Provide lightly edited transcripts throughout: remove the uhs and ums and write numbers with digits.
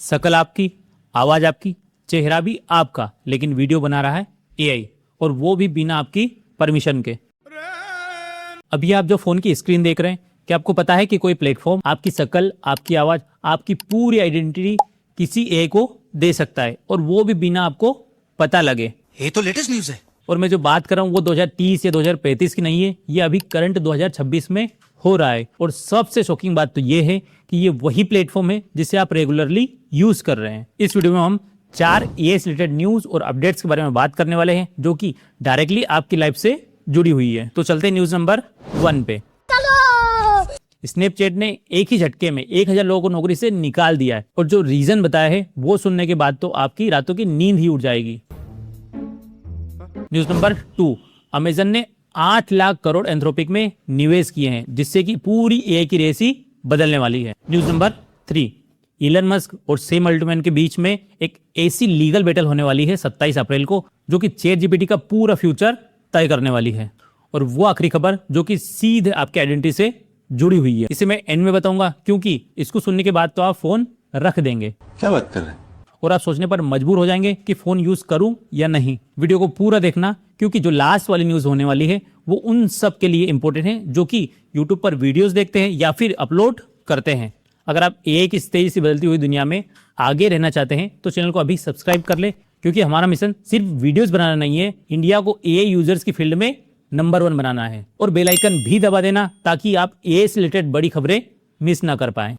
शकल आपकी, आवाज आपकी, चेहरा भी आपका, लेकिन वीडियो बना रहा है एआई, और वो भी बिना आपकी परमिशन के। अभी आप जो फोन की स्क्रीन देख रहे हैं, क्या आपको पता है कि कोई प्लेटफॉर्म आपकी शकल, आपकी आवाज, आपकी पूरी आइडेंटिटी किसी एआई को दे सकता है, और वो भी बिना आपको पता लगे। ये तो लेटेस्ट न्यूज़ है। और मैं जो बात कर रहा हूँ वो 2030 या 2035 की नहीं है, ये अभी करंट 2026 में हो रहा है। और सबसे शॉकिंग बात तो ये है कि ये वही प्लेटफॉर्म है जिसे आप रेगुलरली यूज कर रहे हैं। इस वीडियो में हम 4 एआई से रिलेटेड न्यूज और अपडेट्स के बारे में बात करने वाले हैं, जो कि डायरेक्टली आपकी लाइफ से जुड़ी हुई है। तो चलते हैं न्यूज नंबर 1 पे। स्नैपचैट ने एक ही झटके में 1000 लोगों को नौकरी से निकाल दिया है, और जो रीजन बताया है वो सुनने के बाद तो आपकी रातों की नींद ही उड़ जाएगी। न्यूज नंबर 2, अमेजन ने 8 लाख करोड़ एंथ्रोपिक में निवेश किए हैं, जिससे कि पूरी एआई की रेस ही बदलने वाली है। न्यूज नंबर 3, इलन मस्क और सैम अल्टमैन के बीच में एक ऐसी लीगल बैटल होने वाली है 27 अप्रैल को, जो कि चैट जीपीटी का पूरा फ्यूचर तय करने वाली है। और वो आखिरी खबर जो कि सीधे आपके आइडेंटिटी से जुड़ी हुई है, इसे मैं एंड में बताऊंगा, क्योंकि इसको सुनने के बाद तो आप फोन रख देंगे। क्या बात कर रहे हैं? और आप सोचने पर मजबूर हो जाएंगे कि फोन यूज करूं या नहीं। वीडियो को पूरा देखना, क्योंकि जो लास्ट वाली न्यूज होने वाली है वो उन सब के लिए इंपॉर्टेंट है जो कि यूट्यूब पर वीडियोस देखते हैं या फिर अपलोड करते हैं। अगर आप एआई की तेजी से बदलती हुई दुनिया में आगे रहना चाहते हैं तो चैनल को अभी सब्सक्राइब कर ले, क्योंकि हमारा मिशन सिर्फ वीडियोस बनाना नहीं है, इंडिया को एआई यूजर्स की फील्ड में नंबर 1 बनाना है। और बेल आइकन भी दबा देना, ताकि आप एआई से रिलेटेड बड़ी खबरें मिस ना कर पाएं।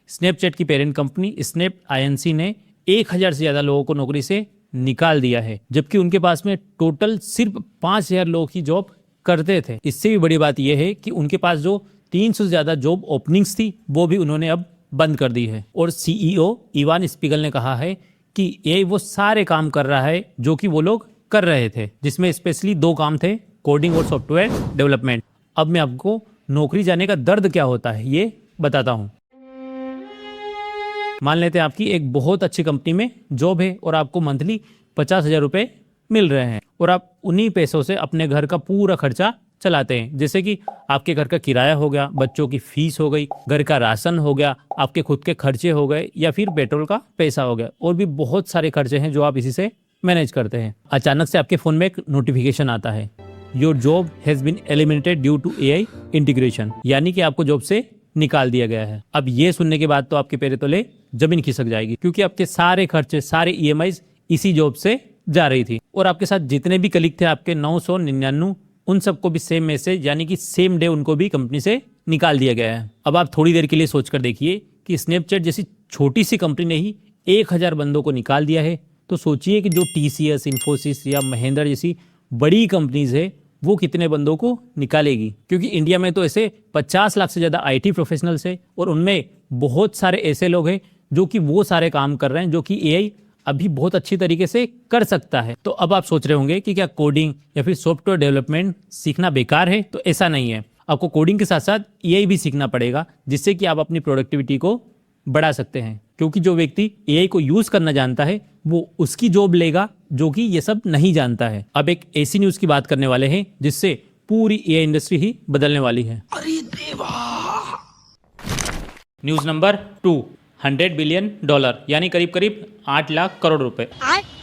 स्नैपचैट की पेरेंट कंपनी स्नैप आईएनसी ने 1000 से ज्यादा लोगों को नौकरी से निकाल दिया है, जबकि उनके पास में टोटल सिर्फ 5000 लोग ही जॉब करते थे। इससे भी बड़ी बात यह है कि उनके पास जो 300 से ज्यादा जॉब ओपनिंग्स थी वो भी उन्होंने अब बंद कर दी है। और सीईओ इवान स्पीगल ने कहा है कि ये वो सारे काम कर रहा है जो कि वो लोग कर रहे थे, जिसमें स्पेशली 2 काम थे, कोडिंग और सॉफ्टवेयर डेवलपमेंट। अब मैं आपको नौकरी जाने का दर्द क्या होता है ये बताता हूँ। मान लेते हैं आपकी एक बहुत अच्छी कंपनी में जॉब है और आपको मंथली 50,000 रुपए मिल रहे हैं, और आप उन्हीं पैसों से अपने घर का पूरा खर्चा चलाते हैं, जैसे कि आपके घर का किराया हो गया, बच्चों की फीस हो गई, घर का राशन हो गया, आपके खुद के खर्चे हो गए, या फिर पेट्रोल का पैसा हो गया, और भी बहुत सारे खर्चे हैं जो आप इसी से मैनेज करते हैं। अचानक से आपके फोन में एक नोटिफिकेशन आता है, your job has been eliminated due to AI integration, यानी कि आपको जॉब से निकाल दिया गया है। अब ये सुनने के बाद तो आपके पैर तले जमीन खिसक जाएगी, क्योंकि आपके सारे खर्चे, सारे ईएमआई इसी जॉब से जा रही थी। और आपके साथ जितने भी कलीग थे आपके 999, उन सबको भी सेम मैसेज, यानी कि सेम डे उनको भी कंपनी से निकाल दिया गया है। अब आप थोड़ी देर के लिए सोचकर देखिए कि स्नैपचैट जैसी छोटी सी कंपनी ने ही 1000 बंदों को निकाल दिया है, तो सोचिए कि जो टीसीएस, इन्फोसिस या महिंद्रा जैसी बड़ी कंपनीज है वो कितने बंदों को निकालेगी। क्योंकि इंडिया में तो ऐसे 50 लाख से ज्यादा आईटी प्रोफेशनल्स है, और उनमें बहुत सारे ऐसे लोग हैं जो कि वो सारे काम कर रहे हैं जो कि एआई अभी बहुत अच्छी तरीके से कर सकता है। तो अब आप सोच रहे होंगे कि क्या कोडिंग या फिर सॉफ्टवेयर डेवलपमेंट सीखना बेकार है? तो ऐसा नहीं है। आपको कोडिंग के साथ साथ एआई भी सीखना पड़ेगा, जिससे कि आप अपनी प्रोडक्टिविटी को बढ़ा सकते हैं। क्योंकि जो व्यक्ति एआई को यूज करना जानता है वो उसकी जॉब लेगा जो कि ये सब नहीं जानता है। अब एक ऐसी न्यूज की बात करने वाले हैं जिससे पूरी एआई इंडस्ट्री ही बदलने वाली है। अरे देवा! न्यूज नंबर 2, $100 बिलियन, यानी करीब करीब 8 लाख करोड़ रुपए।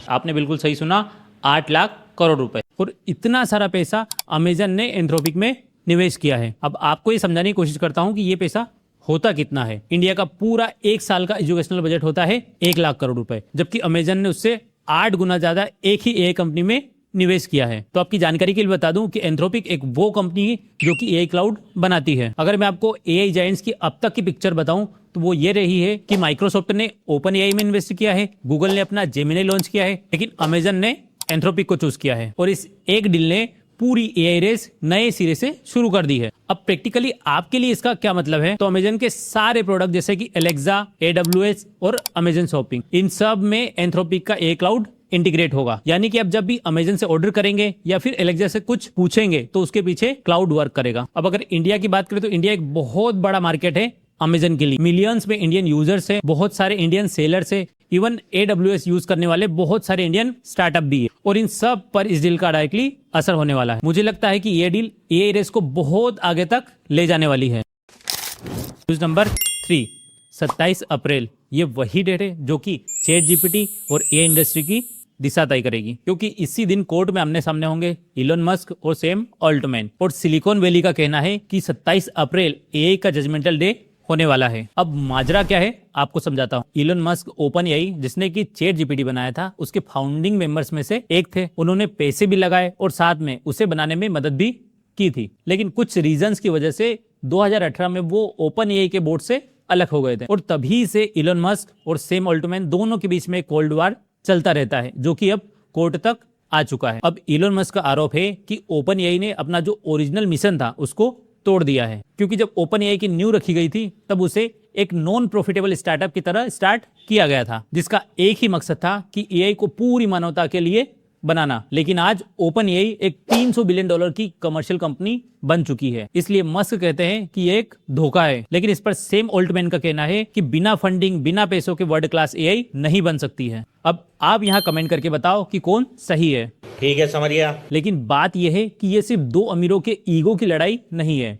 आपने बिल्कुल सही सुना, 8 लाख करोड़ रुपए। और इतना सारा पैसा अमेजन ने एंथ्रोपिक में निवेश किया है। अब आपको ये समझाने की कोशिश करता हूं कि ये पैसा होता कितना है। इंडिया का पूरा 1 साल का एजुकेशनल बजट होता है 1 लाख करोड़ रुपए, जबकि अमेजन ने उससे 8 गुना ज्यादा एक ही एआई कंपनी में निवेश किया है। तो आपकी जानकारी के लिए बता दूं कि एंथ्रोपिक एक वो कंपनी है जो कि एआई क्लाउड बनाती है। अगर मैं आपको एआई जायंट्स की अब तक की पिक्चर बताऊं तो वो ये रही है कि माइक्रोसॉफ्ट ने ओपन एआई में इन्वेस्ट किया है, गूगल ने अपना जेमिनी लॉन्च किया है, लेकिन अमेजन ने एंथ्रोपिक को चूज किया है। और इस एक डील ने पूरी एआई रेस नए सिरे से शुरू कर दी है। अब प्रैक्टिकली आपके लिए इसका क्या मतलब है? तो अमेजन के सारे प्रोडक्ट जैसे कि एलेक्सा, AWS और अमेजन शॉपिंग, इन सब में एंथ्रोपिक का एआई क्लाउड इंटीग्रेट होगा। यानी कि आप जब भी अमेजन से ऑर्डर करेंगे या फिर एलेक्सा से कुछ पूछेंगे तो उसके पीछे क्लाउड वर्क करेगा। अब अगर इंडिया की बात करें तो इंडिया एक बहुत बड़ा मार्केट है अमेजन के लिए। मिलियंस में इंडियन यूजर्स है, बहुत सारे इंडियन सेलर्स है, इवन AWS यूज करने वाले बहुत सारे इंडियन स्टार्टअप भी है, और इन सब पर इस डील का डायरेक्टली असर होने वाला है। मुझे लगता है कि ये डील एआई रेस को बहुत आगे तक ले जाने वाली है। न्यूज नंबर 3, 27 अप्रैल ये वही डेट है जो कि चैट जीपीटी और एआई इंडस्ट्री की दिशा तय करेगी, क्योंकि इसी दिन कोर्ट में आमने सामने होंगे इलोन मस्क और सैम ऑल्टमैन। और सिलिकॉन वैली का कहना है कि 27 अप्रैल एआई का जजमेंटल डे होने वाला है। अब माजरा क्या है आपको समझाता हूँ। इलोन मस्क ओपन एआई जिसने कि चैट जीपीटी बनाया था उसके फाउंडिंग मेंबर्स में से एक थे। उन्होंने पैसे भी लगाए और साथ में उसे बनाने में मदद भी की थी, लेकिन कुछ रीजंस की वजह से 2018 में वो ओपन एआई के बोर्ड से अलग हो गए थे और तभी से इलोन मस्क और सैम ऑल्टमैन दोनों के बीच में कोल्ड वॉर चलता रहता है, जो कि अब कोर्ट तक आ चुका है। अब इलोन मस्क का आरोप है कि ओपन एआई ने अपना जो ओरिजिनल मिशन था उसको तोड़ दिया है, क्योंकि जब ओपन एआई की नींव रखी गई थी तब उसे एक नॉन प्रॉफिटेबल स्टार्टअप की तरह स्टार्ट किया गया था, जिसका एक ही मकसद था कि एआई को पूरी मानवता के लिए बनाना। लेकिन आज ओपन एआई एक $300 बिलियन की कमर्शियल कंपनी बन चुकी है। इसलिए मस्क कहते हैं कि ये एक धोखा है, लेकिन इस पर सैम ऑल्टमैन का कहना है कि बिना फंडिंग बिना पैसों के वर्ल्ड क्लास एआई नहीं बन सकती है। अब आप यहाँ कमेंट करके बताओ कि कौन सही है। ठीक है, समझ गया। लेकिन बात यह है कि ये सिर्फ दो अमीरों के ईगो की लड़ाई नहीं है।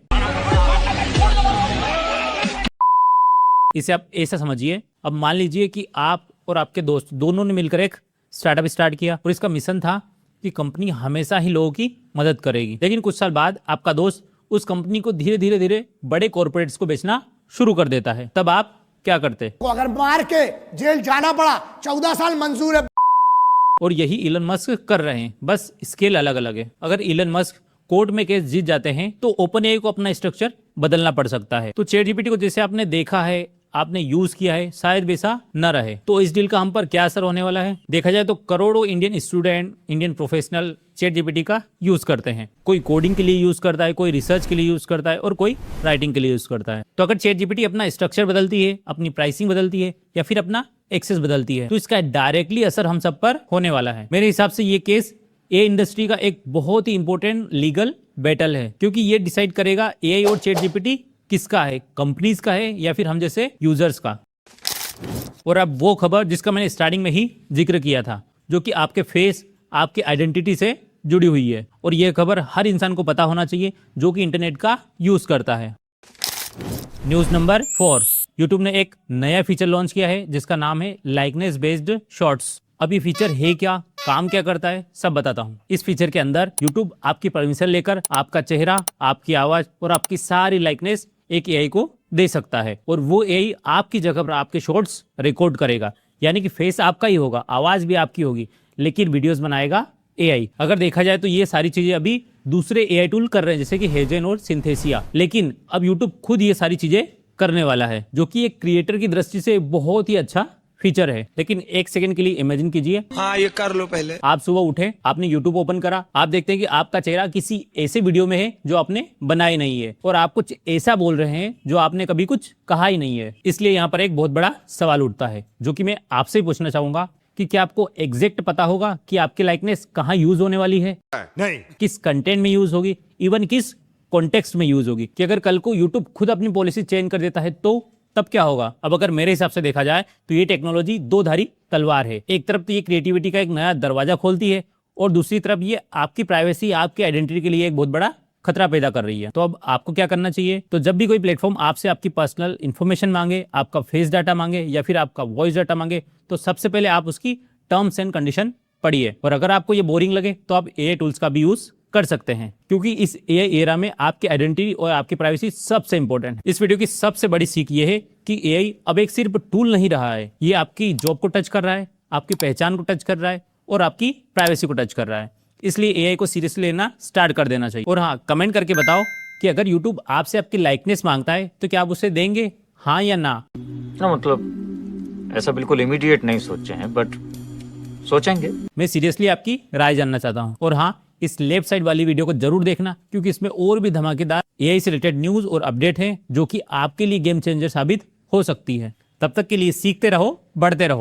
इसे आप ऐसा समझिए, अब मान लीजिए कि आप और आपके दोस्त दोनों ने मिलकर एक स्टार्टअप स्टार्ट किया और इसका मिशन था कि कंपनी हमेशा ही लोगों की मदद करेगी। लेकिन कुछ साल बाद आपका दोस्त उस कंपनी को धीरे धीरे धीरे बड़े कॉर्पोरेट्स को बेचना शुरू कर देता है। तब आप क्या करते? को अगर मार के जेल जाना पड़ा 14 साल मंजूर है। और यही इलन मस्क कर रहे हैं, बस स्केल अलग अलग है। अगर इलन मस्क कोर्ट में केस जीत जाते हैं तो ओपन एआई को अपना स्ट्रक्चर बदलना पड़ सकता है। तो चैट जीपीटी को जैसे आपने देखा है, आपने यूज किया है, शायद वैसा न रहे। तो इस डील का हम पर क्या असर होने वाला है? देखा जाए तो करोड़ों Indian student, Indian professional chat GPT का यूज करते हैं। कोई कोडिंग के लिए यूज करता है, कोई रिसर्च के लिए यूज करता है और कोई राइटिंग के लिए यूज करता है। तो अगर चैट जीपीटी अपना स्ट्रक्चर बदलती है, अपनी प्राइसिंग बदलती है या फिर अपना एक्सेस बदलती है, तो इसका डायरेक्टली असर हम सब पर होने वाला है। मेरे हिसाब से ये केस एआई इंडस्ट्री का एक बहुत ही इंपॉर्टेंट लीगल बैटल है, क्योंकि ये डिसाइड करेगा एआई और चैट जीपीटी किसका है, कंपनीज का है या फिर हम जैसे यूजर्स का। और अब वो खबर जिसका मैंने स्टार्टिंग में ही जिक्र किया था, जो कि आपके फेस, आपके आइडेंटिटी से जुड़ी हुई है, और यह खबर हर इंसान को पता होना चाहिए जो कि इंटरनेट का यूज करता है। न्यूज नंबर 4, यूट्यूब ने एक नया फीचर लॉन्च किया है जिसका नाम है लाइकनेस बेस्ड शॉर्ट्स। अब ये फीचर है क्या, काम क्या करता है, सब बताता हूँ। इस फीचर के अंदर यूट्यूब आपकी परमिशन लेकर आपका चेहरा, आपकी आवाज और आपकी सारी लाइकनेस एक एआई को दे सकता है, और वो एआई आपकी जगह पर आपके शॉर्ट्स रिकॉर्ड करेगा। यानी कि फेस आपका ही होगा, आवाज भी आपकी होगी, लेकिन वीडियोस बनाएगा एआई। अगर देखा जाए तो ये सारी चीजें अभी दूसरे एआई टूल कर रहे हैं, जैसे कि हेजन और सिंथेसिया, लेकिन अब यूट्यूब खुद ये सारी चीजें करने वाला है, जो कि एक क्रिएटर की दृष्टि से बहुत ही अच्छा फीचर है। लेकिन एक सेकंड के लिए इमेजिन कीजिए, हाँ ये कर लो पहले। आप सुबह उठे, आपने यूट्यूब ओपन करा, आप देखते हैं कि आपका चेहरा किसी ऐसे वीडियो में है जो आपने बनाई नहीं है, और आप कुछ ऐसा बोल रहे हैं जो आपने कभी कुछ कहा ही नहीं है। इसलिए यहाँ पर एक बहुत बड़ा सवाल उठता है, जो कि मैं आपसे पूछना चाहूंगा कि क्या आपको एग्जैक्ट पता होगा कि आपकी लाइकनेस कहाँ यूज होने वाली है? नहीं। किस कंटेंट में यूज होगी, इवन किस कॉन्टेक्स्ट में यूज होगी? कि अगर कल को यूट्यूब खुद अपनी पॉलिसी चेंज कर देता है तो तब क्या होगा? अब अगर मेरे हिसाब से देखा जाए तो ये टेक्नोलॉजी दो धारी तलवार है। एक तरफ तो ये क्रिएटिविटी का एक नया दरवाजा खोलती है, और दूसरी तरफ ये आपकी प्राइवेसी, आपकी आइडेंटिटी के लिए एक बहुत बड़ा खतरा पैदा कर रही है। तो अब आपको क्या करना चाहिए? तो जब भी कोई प्लेटफॉर्म आपसे आपकी पर्सनल इन्फॉर्मेशन मांगे, आपका फेस डाटा मांगे या फिर आपका वॉइस डाटा मांगे, तो सबसे पहले आप उसकी टर्म्स एंड कंडीशन पढ़िए। और अगर आपको ये बोरिंग लगे तो आप एआई टूल्स का भी यूज कर सकते हैं, क्योंकि इस एआई एरा में आपकी आइडेंटिटी और आपकी प्राइवेसी सबसे इंपॉर्टेंट है। इस वीडियो की सबसे बड़ी सीख ये है कि एआई अब एक सिर्फ टूल नहीं रहा है, ये आपकी जॉब को टच कर रहा है, आपकी पहचान को टच कर रहा है और आपकी प्राइवेसी को टच कर रहा है। इसलिए एआई को सीरियसली लेना स्टार्ट कर देना चाहिए। और हाँ, कमेंट करके बताओ कि अगर यूट्यूब आपसे आपकी लाइकनेस मांगता है तो क्या आप उसे देंगे, हाँ या ना? मतलब ऐसा बिल्कुल इमीडिएट नहीं सोचे हैं, बट सोचेंगे। मैं सीरियसली आपकी राय जानना चाहता हूँ। और हाँ, इस लेफ्ट साइड वाली वीडियो को जरूर देखना, क्योंकि इसमें और भी धमाकेदार एआई से रिलेटेड न्यूज और अपडेट हैं जो कि आपके लिए गेम चेंजर साबित हो सकती है। तब तक के लिए सीखते रहो, बढ़ते रहो।